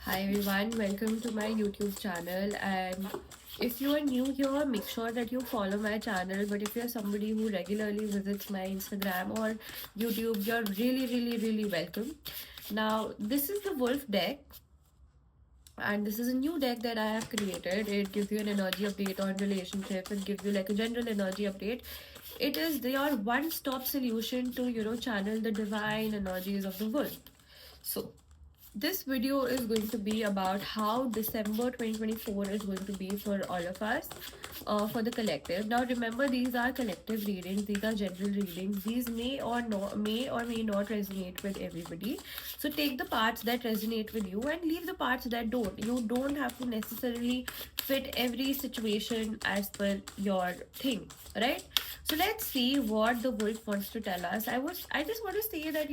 Hi everyone, welcome to my YouTube channel. And if you are new here, make sure that you follow my channel. But if you're somebody who regularly visits my Instagram or YouTube, you're really welcome. Now, this is the Wolf deck, and this is a new deck that I have created. It gives you an energy update on relationships, it gives you like a general energy update. It is your one-stop solution to channel the divine energies of the wolf. So this video is going to be about how December 2024 is going to be for all of us, for the collective. Now remember, these are collective readings, these are general readings. These may not resonate with everybody. So take the parts that resonate with you and leave the parts that don't. You don't have to necessarily fit every situation as per your thing, right? So let's see what the wolf wants to tell us. I just want to say that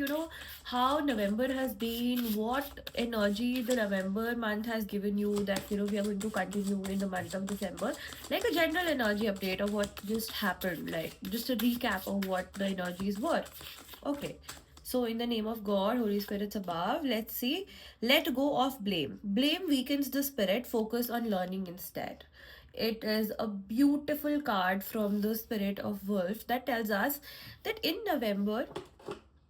how November has been, what energy the November month has given you, that we are going to continue in the month of December. Like a general energy update of what just happened, like just a recap of what the energies were. Okay. So, in the name of God, Holy Spirits above, let's see. Let go of blame. Blame weakens the spirit, focus on learning instead. It is a beautiful card from the Spirit of Wolf that tells us that in November,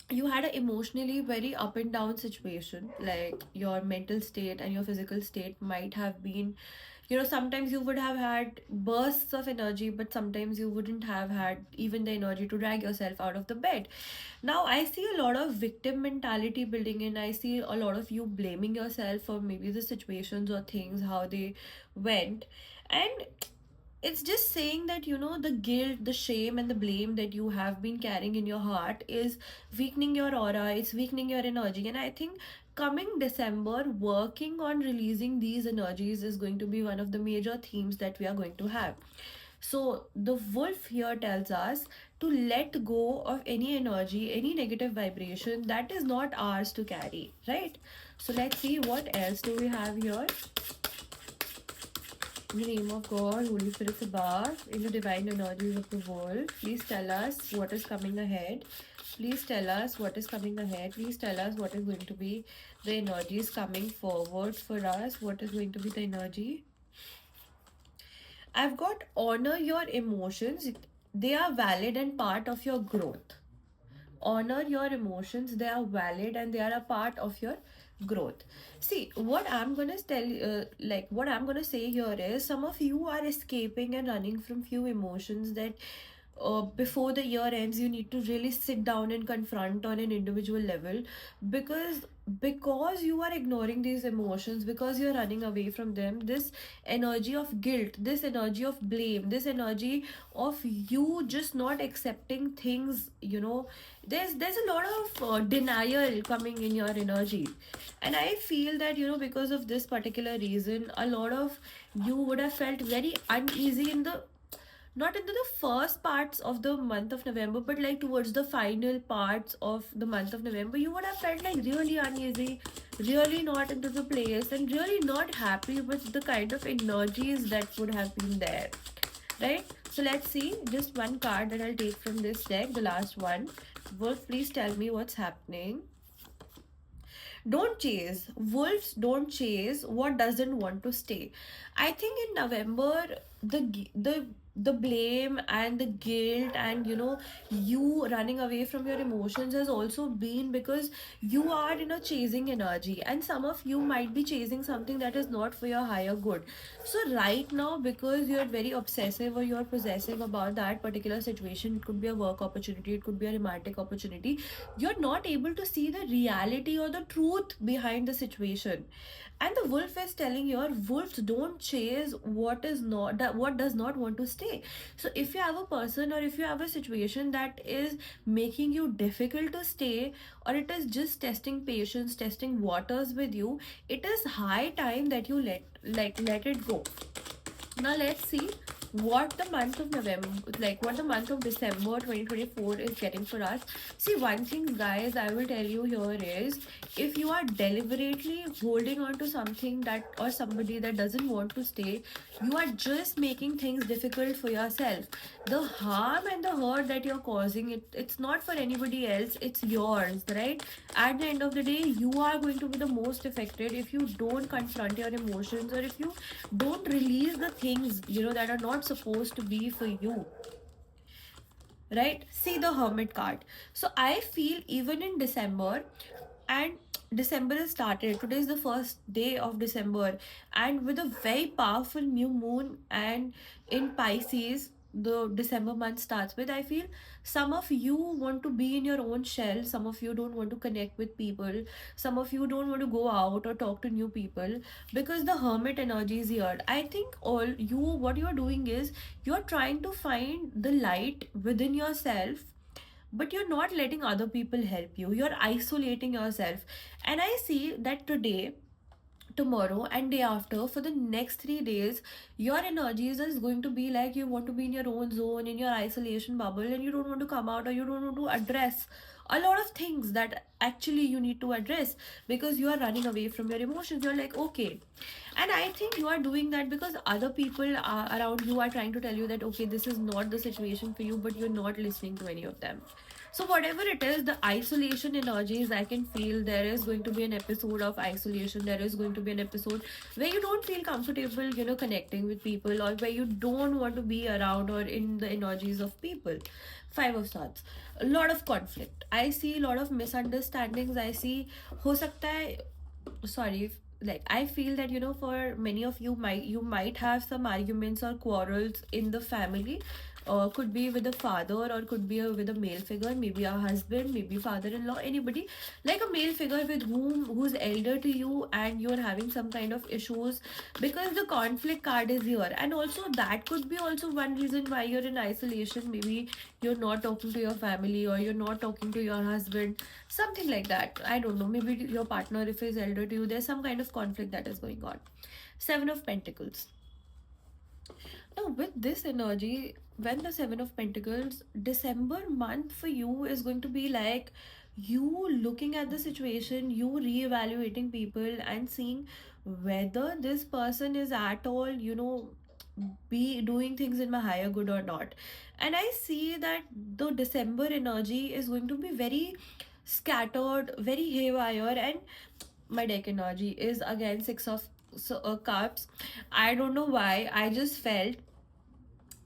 you had an emotionally very up and down situation. Like your mental state and your physical state might have been, sometimes you would have had bursts of energy, but sometimes you wouldn't have had even the energy to drag yourself out of the bed. Now I see a lot of victim mentality building in. I see a lot of you blaming yourself for maybe the situations or things how they went. And it's just saying that the guilt, the shame, and the blame that you have been carrying in your heart is weakening your aura, it's weakening your energy. And I think coming December, working on releasing these energies is going to be one of the major themes that we are going to have. So the wolf here tells us to let go of any energy, any negative vibration that is not ours to carry, right? So let's see what else do we have here. In the name of God, Holy Spirit above, in the divine energies of the world, please tell us what is coming ahead. Please tell us what is coming ahead. Please tell us what is going to be the energies coming forward for us. What is going to be the energy? I've got honor your emotions. They are valid and part of your growth. Honor your emotions, they are valid and they are a part of your growth. See, what I'm gonna tell like what I'm gonna say here is, some of you are escaping and running from few emotions that before the year ends you need to really sit down and confront on an individual level, because you are ignoring these emotions, because you're running away from them. This energy of guilt, this energy of blame, this energy of you just not accepting things, there's a lot of denial coming in your energy. And I feel that because of this particular reason, a lot of you would have felt very uneasy in the, not into the first parts of the month of November, but like towards the final parts of the month of November, you would have felt like really uneasy, really not into the place, and really not happy with the kind of energies that would have been there. Right? So let's see just one card that I'll take from this deck, the last one. Wolf, please tell me what's happening. Don't chase. Wolves don't chase what doesn't want to stay. I think in November, the blame and the guilt and you running away from your emotions has also been because you are in a chasing energy, and some of you might be chasing something that is not for your higher good. So right now, because you're very obsessive or you're possessive about that particular situation, it could be a work opportunity, it could be a romantic opportunity, you're not able to see the reality or the truth behind the situation. And the wolf is telling you, wolves don't chase what is not, that what does not want to stay. So if you have a person or if you have a situation that is making you difficult to stay, or it is just testing patience, testing waters with you, it is high time that you let it go. Now let's see what the month of November, like what the month of December 2024 is getting for us. See, one thing, guys, I will tell you here is, if you are deliberately holding on to something that or somebody that doesn't want to stay, you are just making things difficult for yourself. The harm and the hurt that you're causing, it's not for anybody else, it's yours, right? At the end of the day, you are going to be the most affected if you don't confront your emotions, or if you don't release the things that are not supposed to be for you, right? See the Hermit card. So I feel even in December, and December has started, today is the first day of December, and with a very powerful new moon and in Pisces, the December month starts with, I feel some of you want to be in your own shell, some of you don't want to connect with people, some of you don't want to go out or talk to new people, because the Hermit energy is here. I think all you what you are doing is, you're trying to find the light within yourself, but you're not letting other people help you, you're isolating yourself. And I see that today, tomorrow, and day after, for the next 3 days, your energies is going to be like, you want to be in your own zone, in your isolation bubble, and you don't want to come out, or you don't want to address a lot of things that actually you need to address, because you are running away from your emotions. You're like, okay. And I think you are doing that because other people around you are trying to tell you that, okay, this is not the situation for you, but you're not listening to any of them. So whatever it is, the isolation energies, I can feel there is going to be an episode of isolation. There is going to be an episode where you don't feel comfortable, connecting with people, or where you don't want to be around or in the energies of people. Five of Swords. A lot of conflict. I see a lot of misunderstandings. I see, हो सकता है, sorry, like I feel that for many of you, might have some arguments or quarrels in the family. Could be with a father, or could be with a male figure, maybe a husband, maybe father-in-law, anybody, like a male figure with who's elder to you, and you're having some kind of issues, because the conflict card is here. And also that could be also one reason why you're in isolation. Maybe you're not talking to your family, or you're not talking to your husband, something like that. I don't know, maybe your partner, if he's elder to you, there's some kind of conflict that is going on. Seven of Pentacles. Now, with this energy, when the Seven of Pentacles, December month for you is going to be like you looking at the situation, you reevaluating people, and seeing whether this person is at all, be doing things in my higher good or not. And I see that the December energy is going to be very scattered, very haywire, and my deck energy is again Six of Cups. I don't know why, I just felt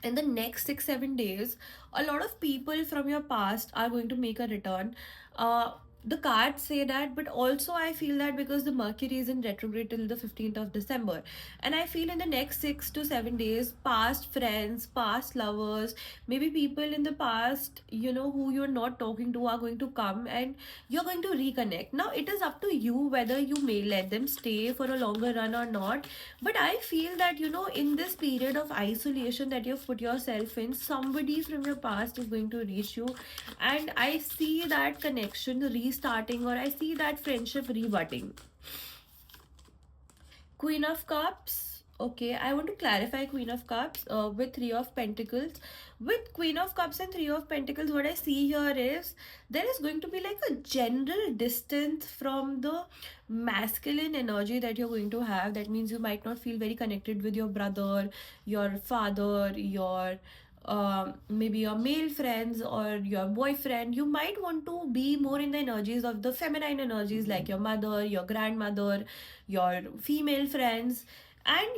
in the next 6 7 days, a lot of people from your past are going to make a return. The cards say that, but also I feel that because the Mercury is in retrograde till the 15th of December, and I feel in the next 6 to 7 days, past friends, past lovers, maybe people in the past, who you're not talking to, are going to come, and you're going to reconnect. Now, it is up to you whether you may let them stay for a longer run or not. But I feel that, in this period of isolation that you've put yourself in, somebody from your past is going to reach you. And I see that connection restarting, or I see that friendship rebutting. Queen of Cups. Okay, I want to clarify Queen of Cups with Three of Pentacles. With Queen of Cups and Three of Pentacles, what I see here is there is going to be like a general distance from the masculine energy that you're going to have. That means you might not feel very connected with your brother, your father, your maybe your male friends or your boyfriend. You might want to be more in the energies of the feminine energies, like your mother, your grandmother, your female friends. And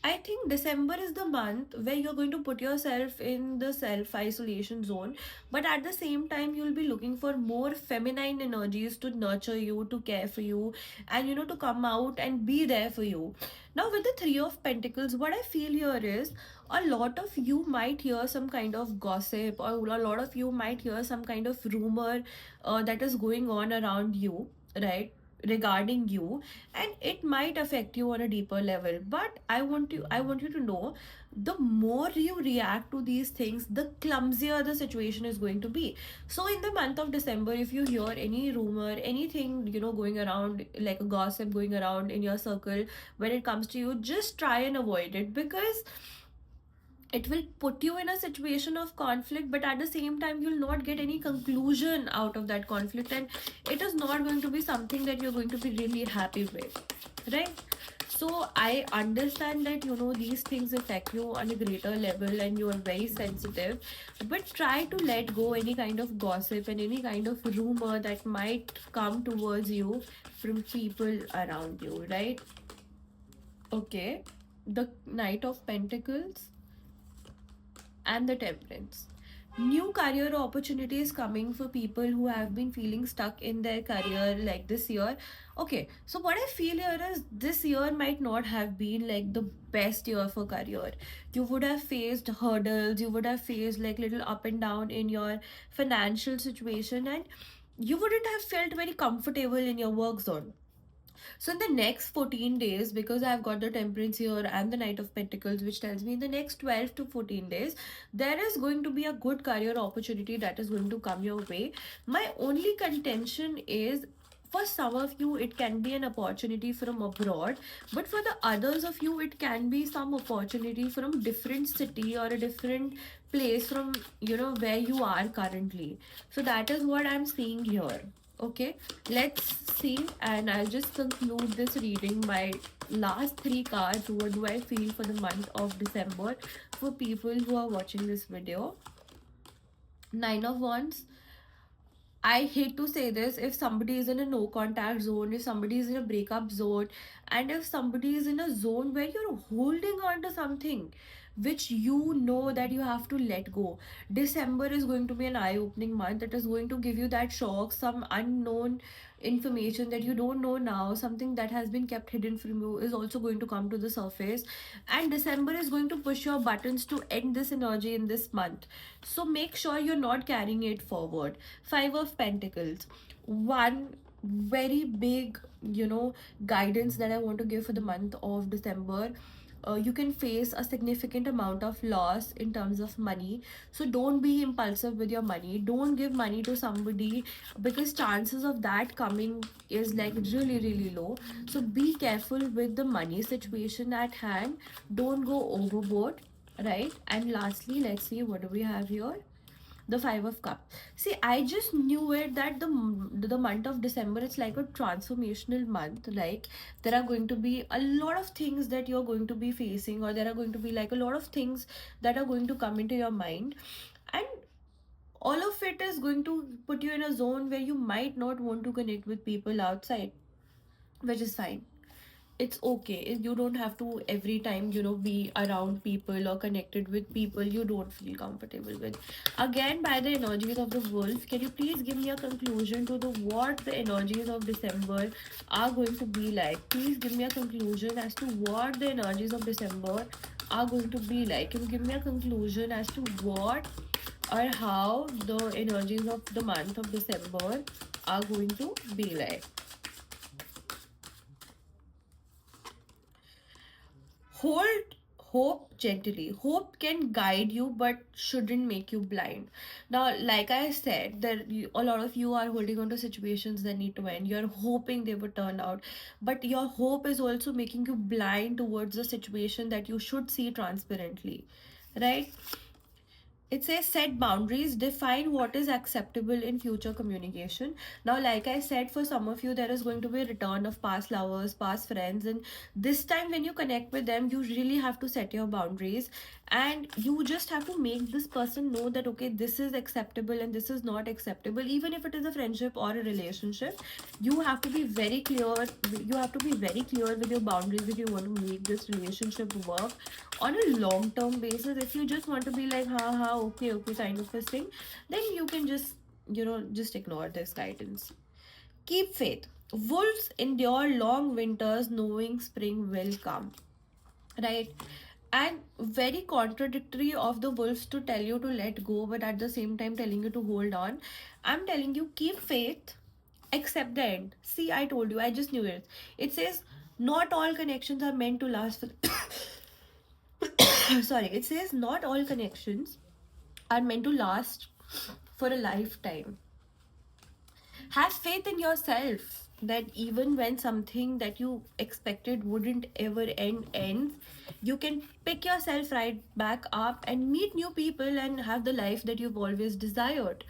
I think December is the month where you're going to put yourself in the self isolation zone, but at the same time, you'll be looking for more feminine energies to nurture you, to care for you, and to come out and be there for you. Now, with the Three of Pentacles, what I feel here is a lot of you might hear some kind of gossip, or a lot of you might hear some kind of rumor that is going on around you, right? Regarding you, and it might affect you on a deeper level. But I want you to know, the more you react to these things, the clumsier the situation is going to be. So in the month of December, if you hear any rumor, anything going around, like a gossip going around in your circle, when it comes to you, just try and avoid it, because it will put you in a situation of conflict, but at the same time you'll not get any conclusion out of that conflict, and it is not going to be something that you're going to be really happy with, right? So I understand that these things affect you on a greater level and you are very sensitive, but try to let go any kind of gossip and any kind of rumor that might come towards you from people around you, right? Okay, the Knight of Pentacles and the Temperance. New career opportunities coming for people who have been feeling stuck in their career like this year. Okay, so what I feel here is this year might not have been like the best year for career. You would have faced hurdles, you would have faced like little up and down in your financial situation, and you wouldn't have felt very comfortable in your work zone. So in the next 14 days, because I've got the Temperance here and the Knight of Pentacles, which tells me in the next 12 to 14 days, there is going to be a good career opportunity that is going to come your way. My only contention is, for some of you it can be an opportunity from abroad, but for the others of you it can be some opportunity from different city or a different place from where you are currently. So that is what I'm seeing here. Okay, let's see, and I'll just conclude this reading by last three cards. What do I feel for the month of December for people who are watching this video? Nine of Wands. I hate to say this, if somebody is in a no contact zone, if somebody is in a breakup zone, and if somebody is in a zone where you're holding on to something which you know that you have to let go, December is going to be an eye opening month. It is going to give you that shock, some unknown information that you don't know now, something that has been kept hidden from you is also going to come to the surface. And December is going to push your buttons to end this energy in this month. So make sure you're not carrying it forward. Five of Pentacles. One very big, guidance that I want to give for the month of December. You can face a significant amount of loss in terms of money, so don't be impulsive with your money. Don't give money to somebody, because chances of that coming is like really really low. So be careful with the money situation at hand. Don't go overboard, right? And lastly, let's see what do we have here. The Five of Cups. See, I just knew it that the month of December, it's like a transformational month. Like there are going to be a lot of things that you're going to be facing, or there are going to be like a lot of things that are going to come into your mind, and all of it is going to put you in a zone where you might not want to connect with people outside, which is fine. It's okay. You don't have to every time be around people or connected with people you don't feel comfortable with. Again, by the energies of the wolf, can you please give me a conclusion to the what the energies of December are going to be like? Please give me a conclusion as to what the energies of December are going to be like. Can you give me a conclusion as to what or how the energies of the month of December are going to be like? Hold hope gently. Hope can guide you but shouldn't make you blind. Now, like I said, a lot of you are holding on to situations that need to end. You're hoping they would turn out, but your hope is also making you blind towards the situation that you should see transparently, right? It says set boundaries, define what is acceptable in future communication. Now, like I said, for some of you, there is going to be a return of past lovers, past friends, and this time when you connect with them, you really have to set your boundaries, and you just have to make this person know that okay, this is acceptable and this is not acceptable. Even if it is a friendship or a relationship, you have to be very clear. You have to be very clear with your boundaries if you want to make this relationship work on a long term basis. If you just want to be like ha, okay, okay kind of a thing, then you can just just ignore this guidance. Keep faith. Wolves endure long winters knowing spring will come, right? And very contradictory of the wolves to tell you to let go, but at the same time telling you to hold on. I'm telling you, keep faith, accept the end. See, I told you, I just knew it. It says not all connections are meant to last for sorry, it says not all connections are meant to last for a lifetime. Have faith in yourself. that even when something that you expected wouldn't ever end ends, you can pick yourself right back up and meet new people and have the life that you've always desired.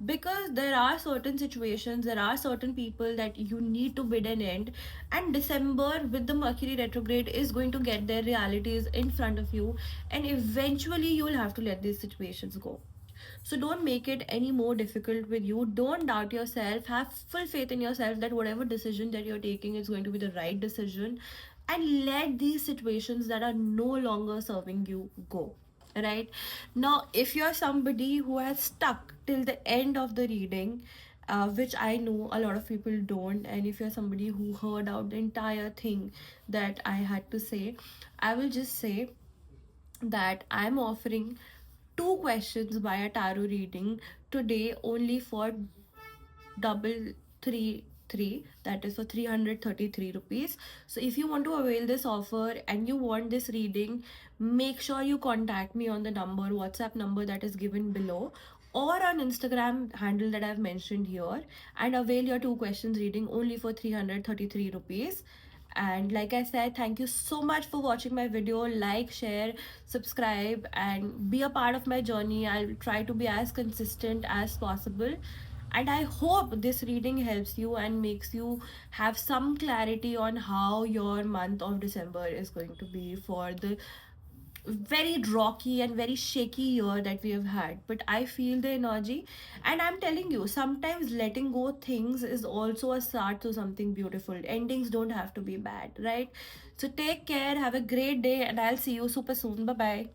Because there are certain situations, there are certain people that you need to bid an end, and December with the Mercury retrograde is going to get their realities in front of you, and eventually you'll have to let these situations go. So don't make it any more difficult with you. Don't doubt yourself. Have full faith in yourself that whatever decision that you're taking is going to be the right decision. And let these situations that are no longer serving you go. Right? Now, if you're somebody who has stuck till the end of the reading, which I know a lot of people don't, and if you're somebody who heard out the entire thing that I had to say, I will just say that I'm offering two questions via tarot reading today only for double three three, that is for 333 rupees. So if you want to avail this offer and you want this reading, make sure you contact me on the number, WhatsApp number that is given below, or on Instagram handle that I've mentioned here, and avail your two questions reading only for 333 rupees. And like I said, thank you so much for watching my video. Like, share, subscribe, and be a part of my journey. I'll try to be as consistent as possible. And I hope this reading helps you and makes you have some clarity on how your month of December is going to be for the very rocky and very shaky year that we have had. But I feel the energy, and I'm telling you, sometimes letting go things is also a start to something beautiful. Endings don't have to be bad, right? So take care, have a great day, and I'll see you super soon. Bye bye.